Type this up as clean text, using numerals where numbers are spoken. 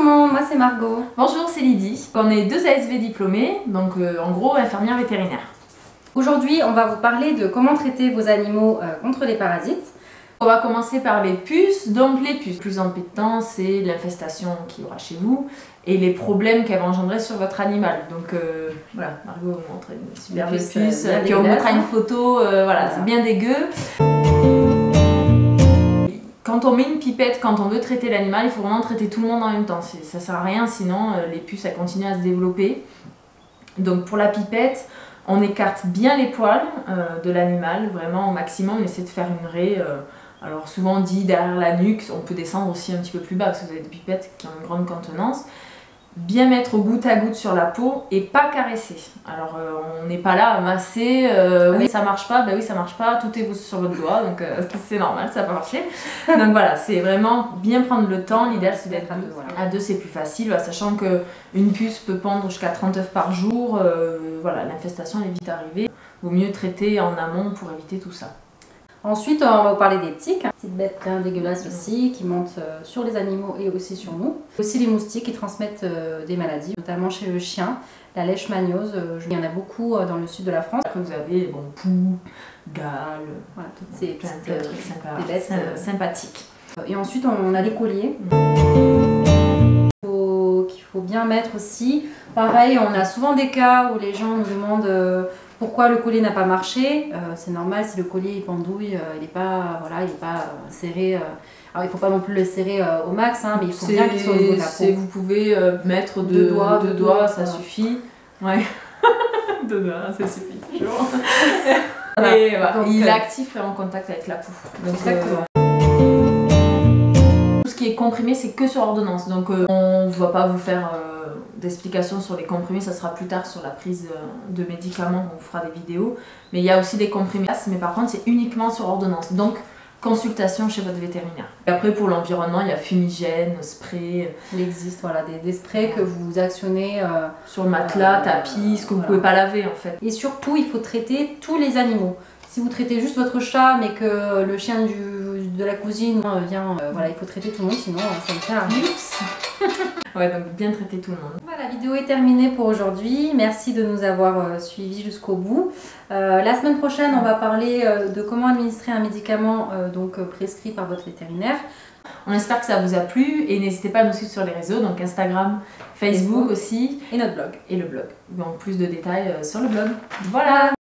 monde, moi c'est Margot. Bonjour, c'est Lydie. On est deux ASV diplômés, donc en gros infirmières vétérinaires. Aujourd'hui, on va vous parler de comment traiter vos animaux contre les parasites. On va commencer par les puces. Donc les puces, le plus embêtant, c'est l'infestation qu'il y aura chez vous et les problèmes qu'elle va engendrer sur votre animal. Donc voilà, Margot vous montre une superbe puce, puis on mettra une photo, voilà, c'est bien dégueu. Quand on met une pipette, quand on veut traiter l'animal, il faut vraiment traiter tout le monde en même temps. Ça sert à rien, sinon les puces elles continuent à se développer. Donc pour la pipette, on écarte bien les poils de l'animal, vraiment au maximum. On essaie de faire une raie. Alors souvent on dit derrière la nuque, on peut descendre aussi un petit peu plus bas parce que vous avez des pipettes qui ont une grande contenance. Bien mettre goutte à goutte sur la peau et pas caresser. Alors on n'est pas là à masser, oui ça marche pas, bah oui ça marche pas, tout est sur votre doigt, donc c'est normal, ça va pas marcher. Donc voilà, c'est vraiment bien prendre le temps, l'idéal c'est d'être à deux. Voilà. À deux c'est plus facile, sachant qu'une puce peut pondre jusqu'à 30 œufs par jour, voilà, l'infestation est vite arrivée. Vaut mieux traiter en amont pour éviter tout ça. Ensuite, on va vous parler des tiques, petites bêtes bien dégueulasses aussi, qui montent sur les animaux et aussi sur nous. Aussi les moustiques qui transmettent des maladies, notamment chez le chien, la leishmaniose, il y en a beaucoup dans le sud de la France. Après vous avez poux, gale, voilà, toutes ces petites trucs bêtes sympathiques. Et ensuite on a les colliers, qu'il faut bien mettre aussi. Pareil, on a souvent des cas où les gens nous demandent pourquoi le collier n'a pas marché. C'est normal si le collier il pendouille, il n'est pas, voilà, serré. Alors il ne faut pas non plus le serrer au max, hein, mais il faut bien qu'il soit au niveau de la peau. Vous pouvez mettre deux doigts, ça suffit. Ouais. Deux doigts, ça suffit toujours. Voilà. Et voilà. Donc, il est actif et en contact avec la peau. Donc, exactement. Tout ce qui est comprimé, c'est que sur ordonnance. Donc on ne va pas vous faire d'explications sur les comprimés, ça sera plus tard sur la prise de médicaments, on vous fera des vidéos. Mais il y a aussi des comprimés, mais par contre c'est uniquement sur ordonnance. Donc consultation chez votre vétérinaire. Et après pour l'environnement, il y a fumigène, spray. Il existe voilà, des sprays que vous actionnez sur le matelas, tapis, ce que vous ne pouvez pas laver en fait. Et surtout, il faut traiter tous les animaux. Si vous traitez juste votre chat, mais que le chien de la cousine vient, voilà, il faut traiter tout le monde, sinon ça ne sert à rien. Ouais, donc bien traiter tout le monde. Voilà, la vidéo est terminée pour aujourd'hui. Merci de nous avoir suivis jusqu'au bout. La semaine prochaine, on va parler de comment administrer un médicament prescrit par votre vétérinaire. On espère que ça vous a plu et n'hésitez pas à nous suivre sur les réseaux, donc Instagram, Facebook aussi. Et notre blog. Et le blog. Donc plus de détails sur le blog. Voilà!